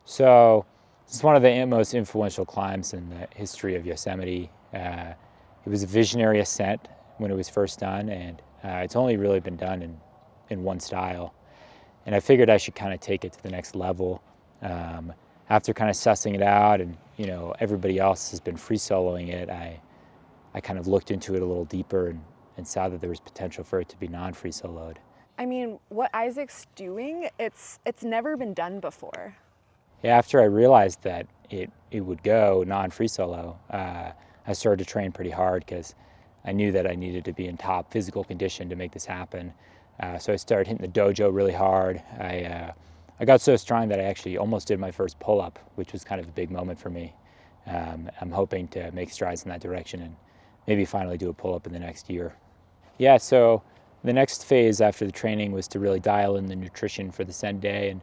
So it's one of the most influential climbs in the history of Yosemite. It was a visionary ascent when it was first done, and it's only really been done in one style. And I figured I should kind of take it to the next level. After kind of sussing it out, and everybody else has been free soloing it, I kind of looked into it a little deeper and saw that there was potential for it to be non-free soloed. I mean, what Isaac's doing, it's never been done before. Yeah, after I realized that it would go non-free solo, I started to train pretty hard because I knew that I needed to be in top physical condition to make this happen. So I started hitting the dojo really hard. I got so strong that I actually almost did my first pull-up, which was kind of a big moment for me. I'm hoping to make strides in that direction and maybe finally do a pull-up in the next year. Yeah, so the next phase after the training was to really dial in the nutrition for the send day, and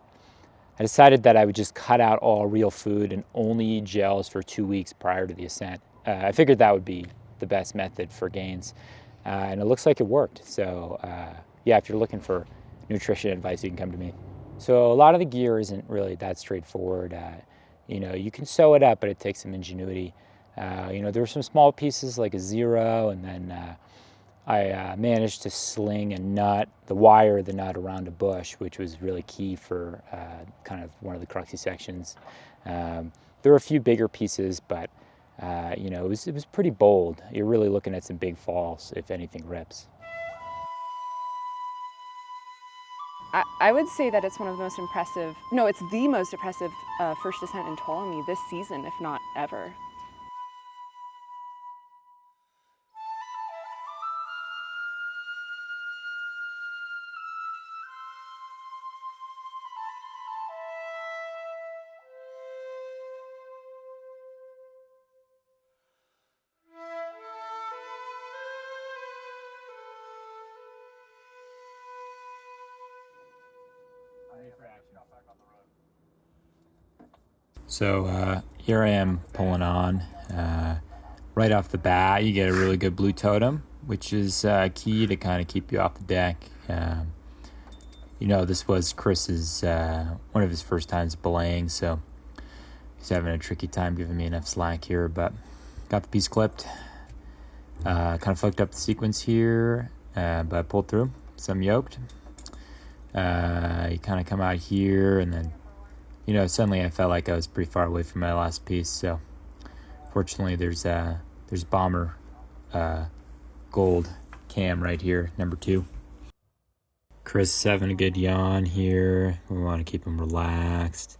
I decided that I would just cut out all real food and only eat gels for 2 weeks prior to the ascent. I figured that would be the best method for gains, and it looks like it worked. So yeah, if you're looking for nutrition advice, you can come to me. So a lot of the gear isn't really that straightforward. You can sew it up, but it takes some ingenuity. There were some small pieces like a zero, and then I managed to sling a nut, the wire of the nut around a bush, which was really key for kind of one of the cruxy sections. There were a few bigger pieces, but it was pretty bold. You're really looking at some big falls if anything rips. I would say that it's one of the most impressive, no, it's the most impressive first ascent in Ptolemy this season, if not ever. So here I am pulling on. Right off the bat, you get a really good blue totem, which is key to kind of keep you off the deck. This was Chris's, one of his first times belaying, so he's having a tricky time giving me enough slack here, but got the piece clipped. Kind of fucked up the sequence here, but I pulled through. So I'm yoked. You kind of come out here, and then suddenly I felt like I was pretty far away from my last piece. So fortunately, there's bomber gold cam right here, number 2. Chris is having a good yawn here. We want to keep him relaxed.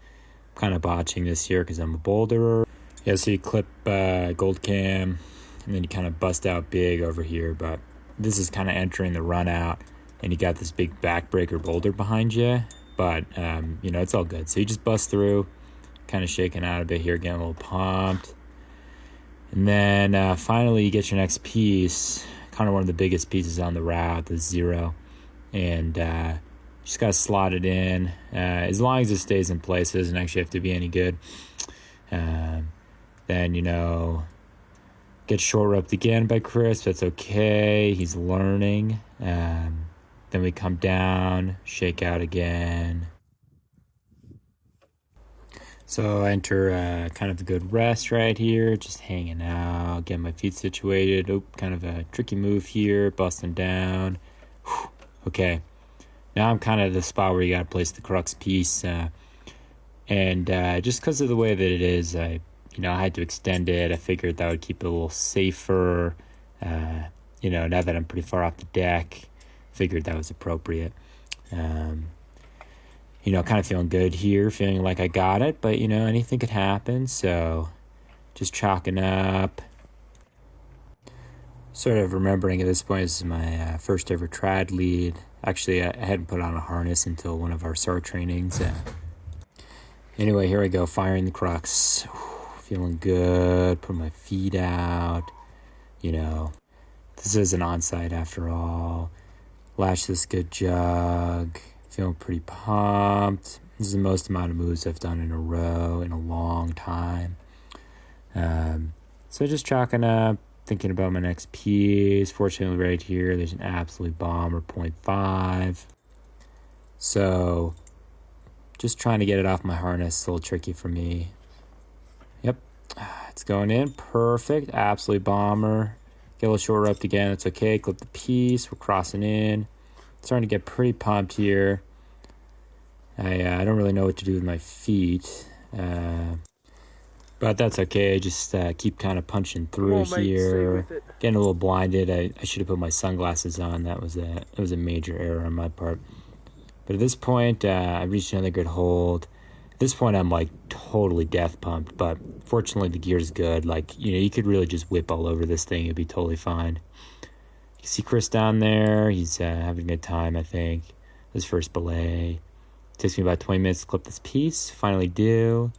I'm kind of botching this here because I'm a boulderer. Yeah, so you clip gold cam, and then you kind of bust out big over here. But this is kind of entering the run out, and you got this big backbreaker boulder behind you. But, it's all good. So you just bust through, kind of shaking out a bit here, getting a little pumped. And then finally you get your next piece, kind of one of the biggest pieces on the route, the zero. And just got to slot it in. As long as it stays in place, it doesn't actually have to be any good. Then, get short roped again by Chris. That's okay. He's learning. Then we come down, shake out again. So I enter kind of a good rest right here, just hanging out, getting my feet situated. Oh, kind of a tricky move here, busting down. Whew. Okay, now I'm kind of at the spot where you got to place the crux piece. And just because of the way that it is, I had to extend it. I figured that would keep it a little safer. Now that I'm pretty far off the deck, figured that was appropriate. Kind of feeling good here, feeling like I got it, but anything could happen, so just chalking up. Sort of remembering at this point, this is my first ever trad lead. Actually, I hadn't put on a harness until one of our SAR trainings. Anyway, here I go, firing the crux. Feeling good, put my feet out. This is an onsite after all. Lash this good jug. Feeling pretty pumped. This is the most amount of moves I've done in a row in a long time. So just chalking up, thinking about my next piece. Fortunately, right here, there's an absolute bomber, 0.5. So Just trying to get it off my harness. It's a little tricky for me. Yep, it's going in. Perfect. Absolute bomber. Get a little short roped again. It's okay. Clip the piece. We're crossing in. Starting to get pretty pumped here. I don't really know what to do with my feet. But that's okay. Just keep kind of punching through here. Getting a little blinded. I should have put my sunglasses on. That was a major error on my part. But at this point, I reached another good hold. At this point, I'm like totally death pumped. But fortunately, the gear's good. Like, you could really just whip all over this thing. It'd be totally fine. You can see Chris down there. He's having a good time, I think. His first belay. Takes me about 20 minutes to clip this piece. Finally do.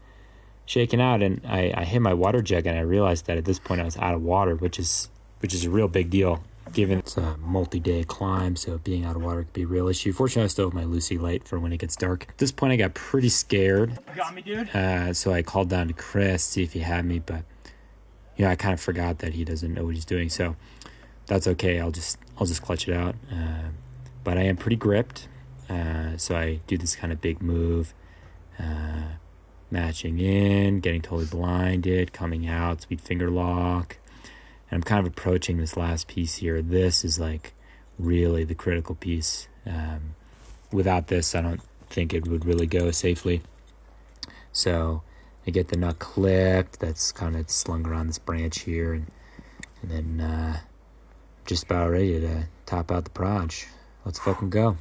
Shaking out, and I hit my water jug, and I realized that at this point I was out of water, which is a real big deal, given it's a multi-day climb, so being out of water could be a real issue. Fortunately, I still have my Lucy light for when it gets dark. At this point, I got pretty scared. You got me, dude? So I called down to Chris, see if he had me, but I kind of forgot that he doesn't know what he's doing, so that's okay. I'll just clutch it out. But I am pretty gripped, so I do this kind of big move. Matching in, getting totally blinded, coming out, speed finger lock. And I'm kind of approaching this last piece here. This is like really the critical piece. Without this, I don't think it would really go safely. So I get the nut clipped. That's kind of slung around this branch here. And then just about ready to top out the proj. Let's fucking go.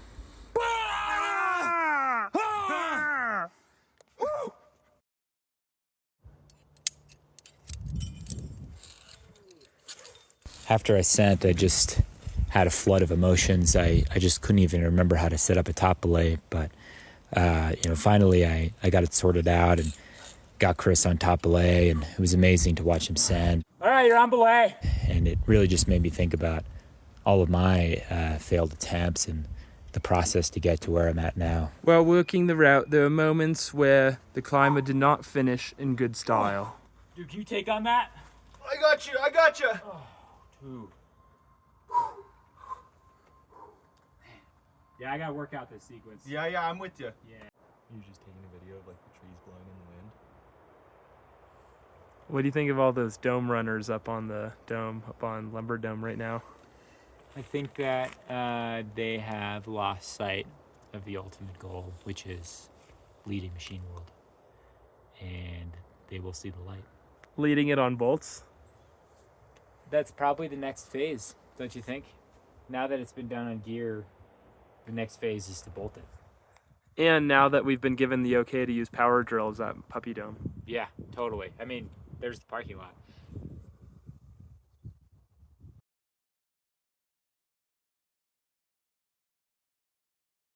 After ascent, I just had a flood of emotions. I just couldn't even remember how to set up a top belay, but finally I got it sorted out and got Chris on top belay, and it was amazing to watch him send. All right, you're on belay. And it really just made me think about all of my failed attempts and the process to get to where I'm at now. While working the route, there were moments where the climber did not finish in good style. Dude, can you take on that? I got you. Ooh. Yeah, I gotta work out this sequence. Yeah, I'm with you. Yeah. You're just taking a video of like the trees blowing in the wind. What do you think of all those dome runners up on the dome, up on Lumber Dome right now? I think that they have lost sight of the ultimate goal, which is leading Machine World. And they will see the light. Leading it on bolts? That's probably the next phase, don't you think? Now that it's been done on gear, the next phase is to bolt it. And now that we've been given the okay to use power drills at Puppy Dome. Yeah, totally. I mean, there's the parking lot.